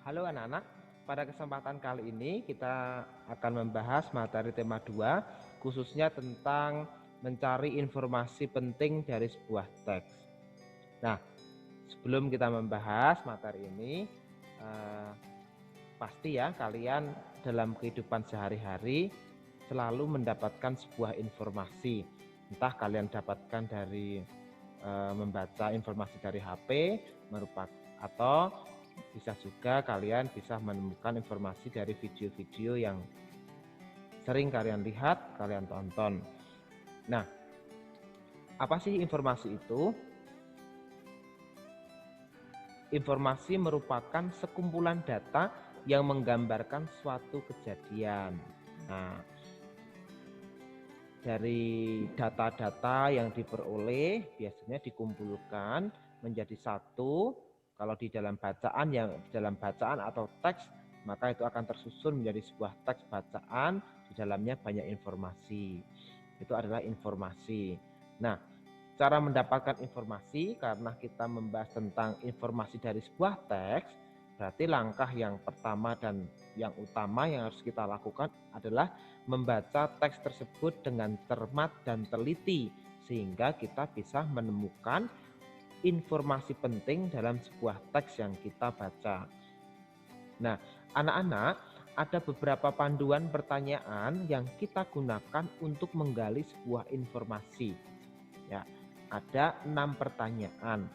Halo anak-anak, pada kesempatan kali ini kita akan membahas materi tema 2, khususnya tentang mencari informasi penting dari sebuah teks. Nah, sebelum kita membahas materi ini, pasti ya kalian dalam kehidupan sehari-hari selalu mendapatkan sebuah informasi. Entah kalian dapatkan dari membaca informasi dari HP, atau bisa juga kalian bisa menemukan informasi dari video-video yang sering kalian lihat, kalian tonton. Nah, apa sih informasi itu? Informasi merupakan sekumpulan data yang menggambarkan suatu kejadian. Nah, dari data-data yang diperoleh biasanya dikumpulkan menjadi satu. Kalau di dalam bacaan atau teks, maka itu akan tersusun menjadi sebuah teks bacaan, di dalamnya banyak informasi. Itu adalah informasi. Nah, cara mendapatkan informasi, karena kita membahas tentang informasi dari sebuah teks, berarti langkah yang pertama dan yang utama yang harus kita lakukan adalah membaca teks tersebut dengan cermat dan teliti, sehingga kita bisa menemukan informasi penting dalam sebuah teks yang kita baca. Nah, anak-anak, ada beberapa panduan pertanyaan yang kita gunakan untuk menggali sebuah informasi. Ya, ada 6 pertanyaan,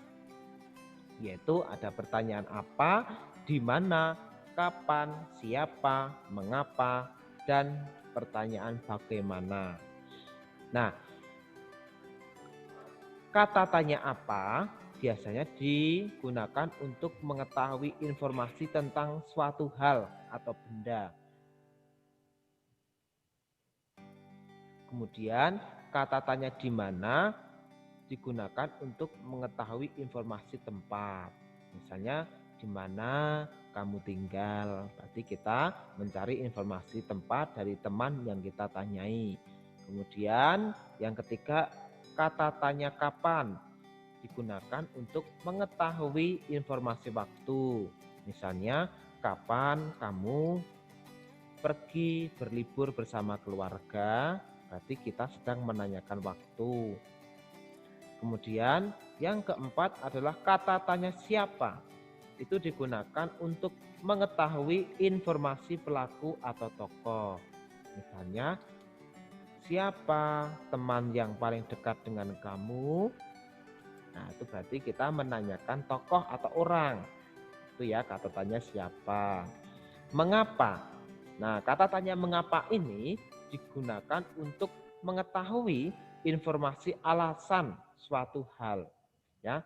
yaitu ada pertanyaan apa, di mana, kapan, siapa, mengapa, dan pertanyaan bagaimana. Nah, kata tanya apa biasanya digunakan untuk mengetahui informasi tentang suatu hal atau benda. Kemudian kata tanya di mana digunakan untuk mengetahui informasi tempat. Misalnya di mana kamu tinggal, berarti kita mencari informasi tempat dari teman yang kita tanyai. Kemudian yang ketiga, kata tanya kapan digunakan untuk mengetahui informasi waktu. Misalnya, kapan kamu pergi berlibur bersama keluarga, berarti kita sedang menanyakan waktu. Kemudian yang keempat adalah kata tanya siapa. Itu digunakan untuk mengetahui informasi pelaku atau tokoh. Misalnya, siapa teman yang paling dekat dengan kamu? Nah, itu berarti kita menanyakan tokoh atau orang. Itu ya, kata tanya siapa. Mengapa? Nah, kata tanya mengapa ini digunakan untuk mengetahui informasi alasan suatu hal. Ya,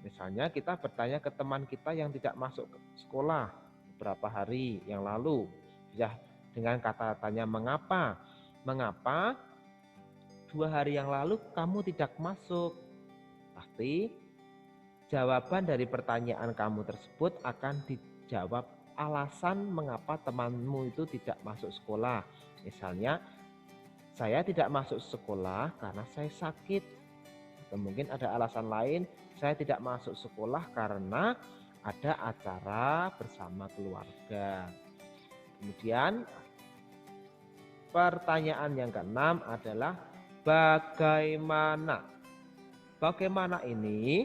misalnya kita bertanya ke teman kita yang tidak masuk ke sekolah beberapa hari yang lalu. Ya, dengan kata tanya mengapa? Mengapa 2 hari yang lalu kamu tidak masuk? Pasti jawaban dari pertanyaan kamu tersebut akan dijawab alasan mengapa temanmu itu tidak masuk sekolah. Misalnya, saya tidak masuk sekolah karena saya sakit. Atau mungkin ada alasan lain, saya tidak masuk sekolah karena ada acara bersama keluarga. Kemudian pertanyaan yang keenam adalah bagaimana. Bagaimana ini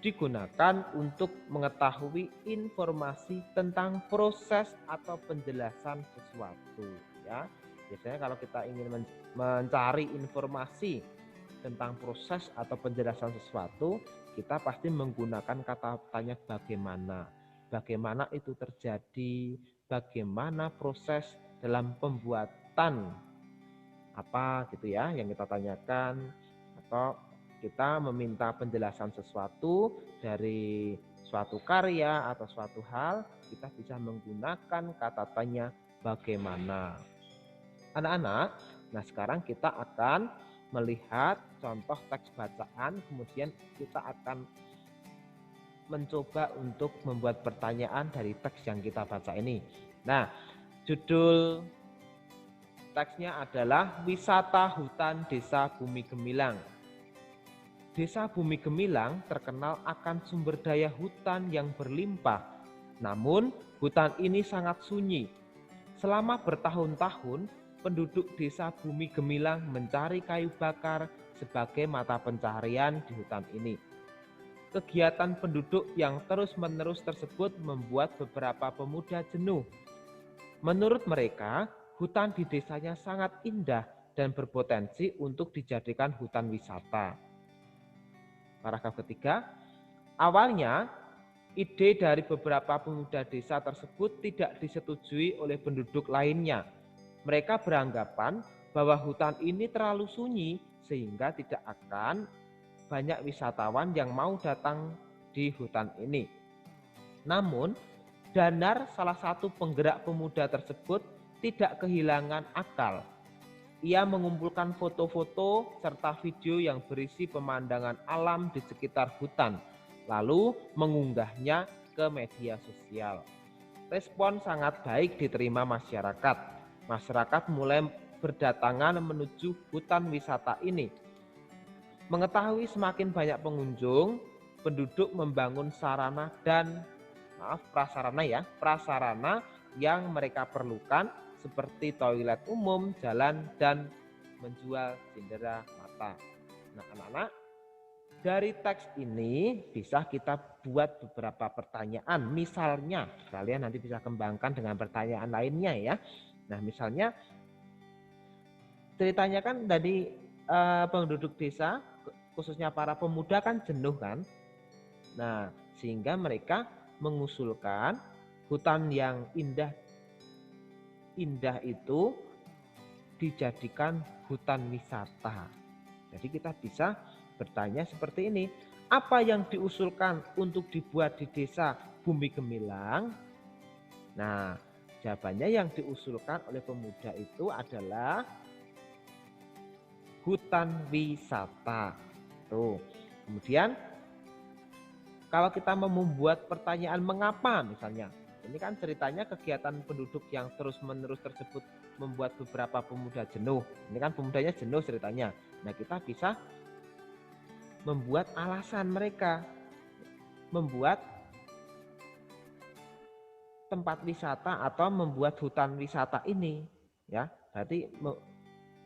digunakan untuk mengetahui informasi tentang proses atau penjelasan sesuatu. Ya, biasanya kalau kita ingin mencari informasi tentang proses atau penjelasan sesuatu, kita pasti menggunakan kata tanya bagaimana. Bagaimana itu terjadi? Bagaimana proses dalam pembuatan apa gitu ya yang kita tanyakan, atau kita meminta penjelasan sesuatu dari suatu karya atau suatu hal, kita bisa menggunakan kata tanya bagaimana. Anak-anak, nah sekarang kita akan melihat contoh teks bacaan, kemudian kita akan mencoba untuk membuat pertanyaan dari teks yang kita baca ini. Nah, judul teksnya adalah Wisata Hutan Desa Bumi Gemilang. Desa Bumi Gemilang terkenal akan sumber daya hutan yang berlimpah. Namun, hutan ini sangat sunyi. Selama bertahun-tahun, penduduk desa Bumi Gemilang mencari kayu bakar sebagai mata pencaharian di hutan ini. Kegiatan penduduk yang terus-menerus tersebut membuat beberapa pemuda jenuh. Menurut mereka, hutan di desanya sangat indah dan berpotensi untuk dijadikan hutan wisata. Paragraf ketiga, awalnya ide dari beberapa pemuda desa tersebut tidak disetujui oleh penduduk lainnya. Mereka beranggapan bahwa hutan ini terlalu sunyi sehingga tidak akan banyak wisatawan yang mau datang di hutan ini. Namun, Danar, salah satu penggerak pemuda tersebut, tidak kehilangan akal. Ia mengumpulkan foto-foto serta video yang berisi pemandangan alam di sekitar hutan, lalu mengunggahnya ke media sosial. Respon sangat baik diterima masyarakat. Masyarakat mulai berdatangan menuju hutan wisata ini. Mengetahui semakin banyak pengunjung, penduduk membangun prasarana yang mereka perlukan seperti toilet umum, jalan, dan menjual cindera mata. Nah, anak-anak, dari teks ini bisa kita buat beberapa pertanyaan. Misalnya, kalian nanti bisa kembangkan dengan pertanyaan lainnya ya. Nah, misalnya ceritanya kan dari penduduk desa, khususnya para pemuda kan jenuh kan. Nah, sehingga mereka mengusulkan hutan yang indah itu dijadikan hutan wisata. Jadi kita bisa bertanya seperti ini, apa yang diusulkan untuk dibuat di desa Bumi Gemilang? Nah, jawabannya yang diusulkan oleh pemuda itu adalah hutan wisata. Tuh. Kemudian kalau kita mau membuat pertanyaan mengapa misalnya, ini kan ceritanya kegiatan penduduk yang terus-menerus tersebut membuat beberapa pemuda jenuh. Ini kan pemudanya jenuh ceritanya. Nah, kita bisa membuat alasan mereka, membuat tempat wisata atau membuat hutan wisata ini, ya. Berarti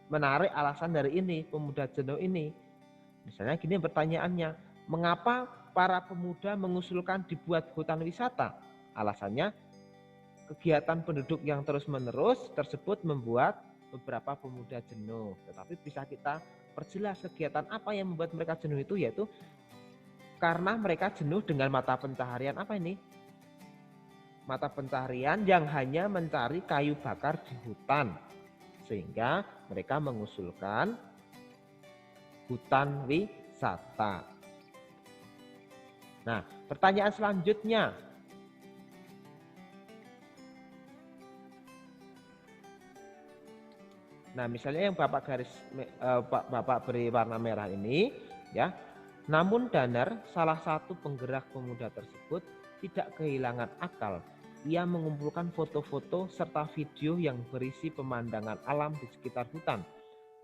menarik alasan dari ini, pemuda jenuh ini. Misalnya gini pertanyaannya, mengapa para pemuda mengusulkan dibuat hutan wisata? Alasannya, kegiatan penduduk yang terus-menerus tersebut membuat beberapa pemuda jenuh. Tetapi bisa kita perjelas kegiatan apa yang membuat mereka jenuh itu, yaitu karena mereka jenuh dengan mata pencaharian apa ini? Mata pencaharian yang hanya mencari kayu bakar di hutan. Sehingga mereka mengusulkan hutan wisata. Nah, pertanyaan selanjutnya. Nah, misalnya yang Bapak beri warna merah ini, ya. Namun Danar, salah satu penggerak pemuda tersebut, tidak kehilangan akal. Ia mengumpulkan foto-foto serta video yang berisi pemandangan alam di sekitar hutan,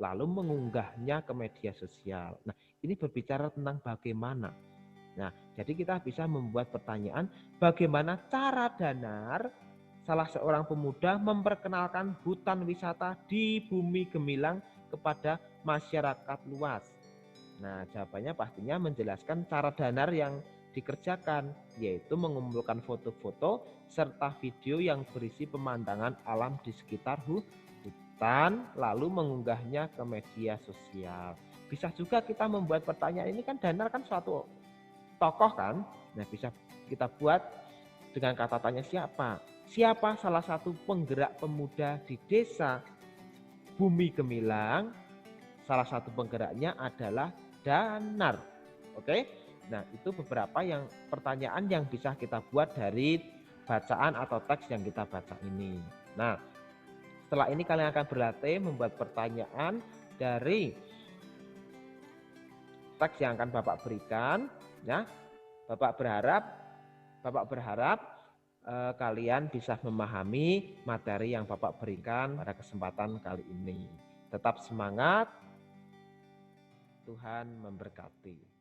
lalu mengunggahnya ke media sosial. Nah, ini berbicara tentang bagaimana. Nah, jadi kita bisa membuat pertanyaan, bagaimana cara Danar, salah seorang pemuda, memperkenalkan hutan wisata di Bumi Gemilang kepada masyarakat luas. Nah, jawabannya pastinya menjelaskan cara Danar yang dikerjakan, yaitu mengumpulkan foto-foto serta video yang berisi pemandangan alam di sekitar hutan, lalu mengunggahnya ke media sosial. Bisa juga kita membuat pertanyaan, ini kan Danar kan suatu tokoh kan. Nah, bisa kita buat dengan kata tanya siapa? Siapa salah satu penggerak pemuda di desa Bumi Gemilang? Salah satu penggeraknya adalah Danar. Oke? Nah, itu beberapa pertanyaan yang bisa kita buat dari bacaan atau teks yang kita baca ini. Nah, setelah ini kalian akan berlatih membuat pertanyaan dari teks yang akan Bapak berikan, ya. Bapak berharap kalian bisa memahami materi yang Bapak berikan pada kesempatan kali ini. Tetap semangat, Tuhan memberkati.